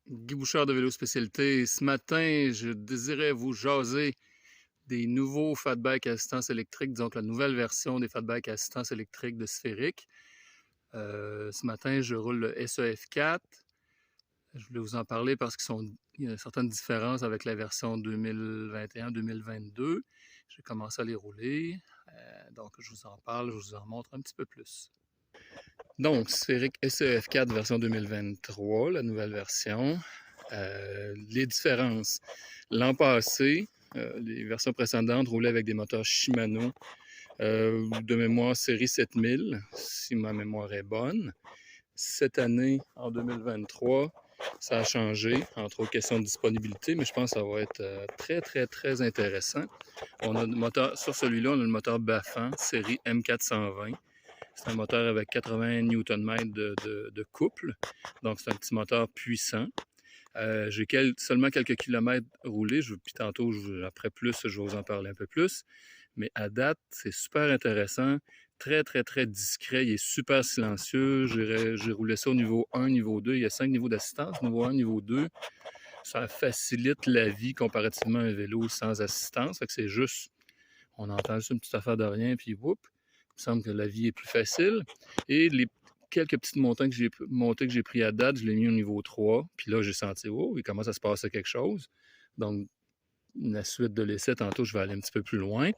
Guy Bouchard de Vélo Spécialité. Ce matin, je désirais vous jaser des nouveaux fat bikes à assistance électrique, disons que la nouvelle version des fat bikes à assistance électrique de Sphérique. Ce matin, je roule le SEF4. Je voulais vous en parler parce qu'il y a certaines différences avec la version 2021-2022. J'ai commencé à les rouler, donc je vous en parle, je vous en montre un petit peu plus. Donc, Sphérique SEF4 version 2023, la nouvelle version. Les différences. L'an passé, les versions précédentes roulaient avec des moteurs Shimano de mémoire série 7000, si ma mémoire est bonne. Cette année, en 2023, ça a changé, entre autres questions de disponibilité, mais je pense que ça va être très, très, très intéressant. On a le moteur, sur celui-là, on a le moteur Bafang, série M420. C'est un moteur avec 80 Nm de couple, donc c'est un petit moteur puissant. J'ai seulement quelques kilomètres roulés, puis tantôt, après plus, je vais vous en parler un peu plus. Mais à date, c'est super intéressant, très, très, très discret, il est super silencieux. J'ai roulé ça au niveau 1, niveau 2, il y a 5 niveaux d'assistance, niveau 1, niveau 2. Ça facilite la vie comparativement à un vélo sans assistance, fait que c'est juste, on entend juste une petite affaire de rien, puis whoop, il me semble que la vie est plus facile. Et les quelques petites montées que j'ai pris à date, je l'ai mis au niveau 3. Puis là, j'ai senti, oh, il commence à se passer quelque chose. Donc, la suite de l'essai, tantôt, je vais aller un petit peu plus loin.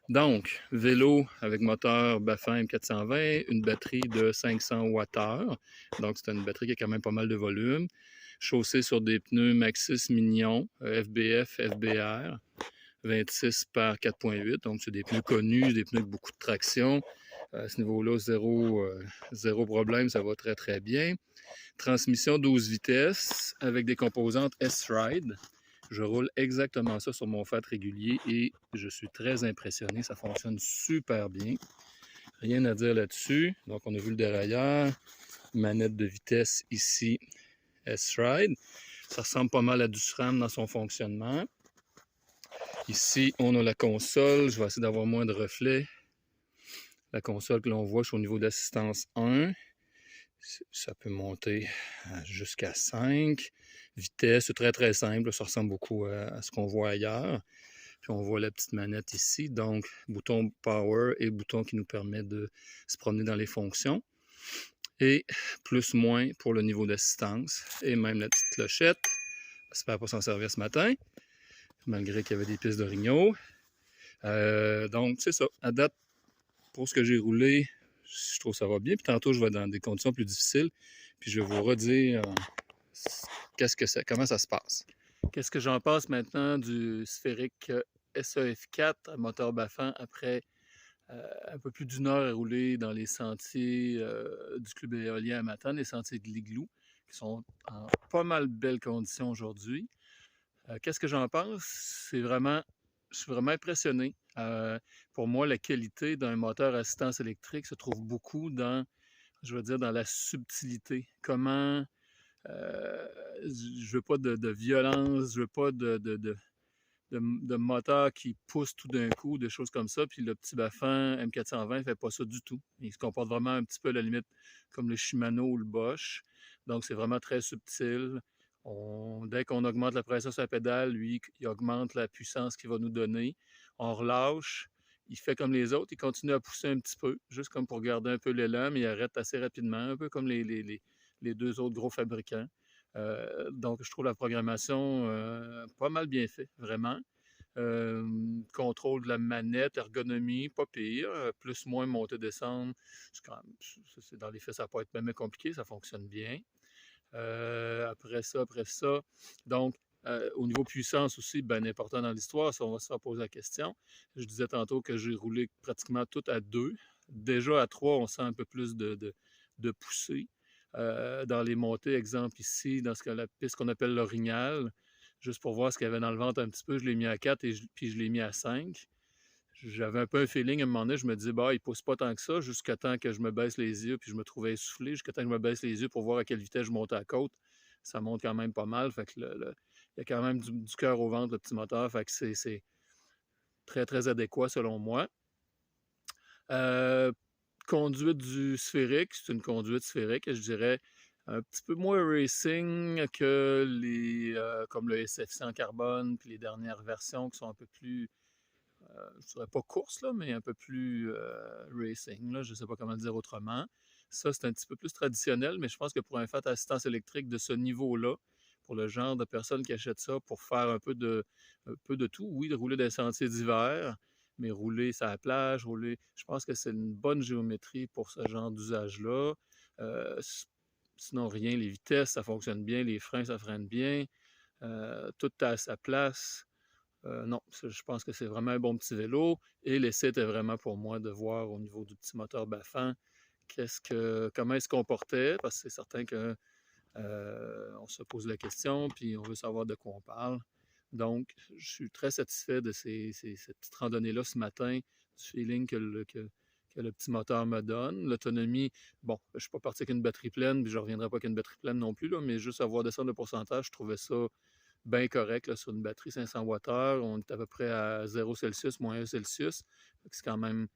Donc, vélo avec moteur Bafang M420, une batterie de 500 Wh. Donc, c'est une batterie qui a quand même pas mal de volume. Chaussé sur des pneus Maxxis Mignon, FBF, FBR. 26 par 4.8, donc c'est des pneus connus, des pneus avec beaucoup de traction. À ce niveau-là, zéro problème, ça va très très bien. Transmission 12 vitesses avec des composantes S-Ride. Je roule exactement ça sur mon fat régulier et je suis très impressionné, ça fonctionne super bien. Rien à dire là-dessus. Donc on a vu le dérailleur, manette de vitesse ici, S-Ride. Ça ressemble pas mal à du SRAM dans son fonctionnement. Ici, on a la console. Je vais essayer d'avoir moins de reflets. La console que l'on voit, je suis au niveau d'assistance 1. Ça peut monter jusqu'à 5. Vitesse, c'est très très simple. Ça ressemble beaucoup à ce qu'on voit ailleurs. Puis on voit la petite manette ici. Donc, bouton Power et bouton qui nous permet de se promener dans les fonctions. Et plus-moins pour le niveau d'assistance. Et même la petite clochette. J'espère pas s'en servir ce matin, malgré qu'il y avait des pistes d'orignaux. Donc, c'est ça. À date, pour ce que j'ai roulé, je trouve que ça va bien. Puis tantôt, je vais dans des conditions plus difficiles. Puis je vais vous redire comment ça se passe. Qu'est-ce que j'en pense maintenant du Sphérique SEF4 à moteur Bafang après un peu plus d'une heure à rouler dans les sentiers du club éolien à Matane, les sentiers de l'Igloo, qui sont en pas mal belles conditions aujourd'hui. Qu'est-ce que j'en pense? Je suis vraiment impressionné. Pour moi, la qualité d'un moteur à assistance électrique se trouve beaucoup dans, je veux dire, dans la subtilité. Comment, je veux pas de violence, je veux pas de moteur qui pousse tout d'un coup, des choses comme ça. Puis le petit Bafang M420 ne fait pas ça du tout. Il se comporte vraiment un petit peu à la limite comme le Shimano ou le Bosch. Donc c'est vraiment très subtil. Dès qu'on augmente la pression sur la pédale, lui, il augmente la puissance qu'il va nous donner. On relâche. Il fait comme les autres, il continue à pousser un petit peu, juste comme pour garder un peu l'élan, mais il arrête assez rapidement, un peu comme les deux autres gros fabricants. Donc, je trouve la programmation pas mal bien faite, vraiment. Contrôle de la manette, ergonomie, pas pire. Plus, moins, monter, descendre. Dans les faits, ça n'a pas être même compliqué, ça fonctionne bien. Après ça. Donc, au niveau puissance aussi, bien important dans l'histoire, ça, on va se faire poser la question. Je disais tantôt que j'ai roulé pratiquement tout à 2. Déjà à 3, on sent un peu plus de poussée. Dans les montées, exemple ici, dans la piste qu'on appelle l'Orignal, juste pour voir ce qu'il y avait dans le ventre un petit peu, je l'ai mis à 4 puis je l'ai mis à 5. J'avais un peu un feeling à un moment donné, je me disais, bah, il pousse pas tant que ça, jusqu'à temps que je me baisse les yeux, puis je me trouvais essoufflé, jusqu'à temps que je me baisse les yeux pour voir à quelle vitesse je monte à la côte. Ça monte quand même pas mal, fait que il y a quand même du cœur au ventre, le petit moteur, fait que c'est très, très adéquat selon moi. Euh, Conduite du sphérique, c'est une conduite sphérique, je dirais. un petit peu moins racing que comme le SFC en carbone, puis les dernières versions qui sont un peu plus, je dirais pas course, là, mais un peu plus racing, là, je ne sais pas comment le dire autrement. Ça, c'est un petit peu plus traditionnel, mais je pense que pour un Fat assistance électrique de ce niveau-là, pour le genre de personnes qui achètent ça pour faire un peu de tout, oui, de rouler des sentiers d'hiver, mais rouler sur la plage, je pense que c'est une bonne géométrie pour ce genre d'usage-là. Euh, Sinon, rien, les vitesses, ça fonctionne bien, les freins, ça freine bien, tout est à sa place. Non, je pense que c'est vraiment un bon petit vélo. Et l'essai était vraiment pour moi de voir au niveau du petit moteur Bafang comment il se comportait, parce que c'est certain que on se pose la question, puis on veut savoir de quoi on parle. Donc, je suis très satisfait de cette petite randonnée-là ce matin, du feeling que le petit moteur me donne. L'autonomie, bon, je ne suis pas parti avec une batterie pleine, puis je ne reviendrai pas avec une batterie pleine non plus, là, mais juste avoir descendre le pourcentage, je trouvais ça bien correct là, sur une batterie 500 Wh. On est à peu près à 0 Celsius, moins 1 Celsius. C'est quand même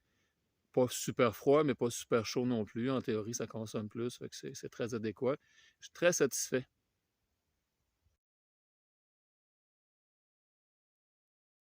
pas super froid, mais pas super chaud non plus. En théorie, ça consomme plus. C'est très adéquat. Je suis très satisfait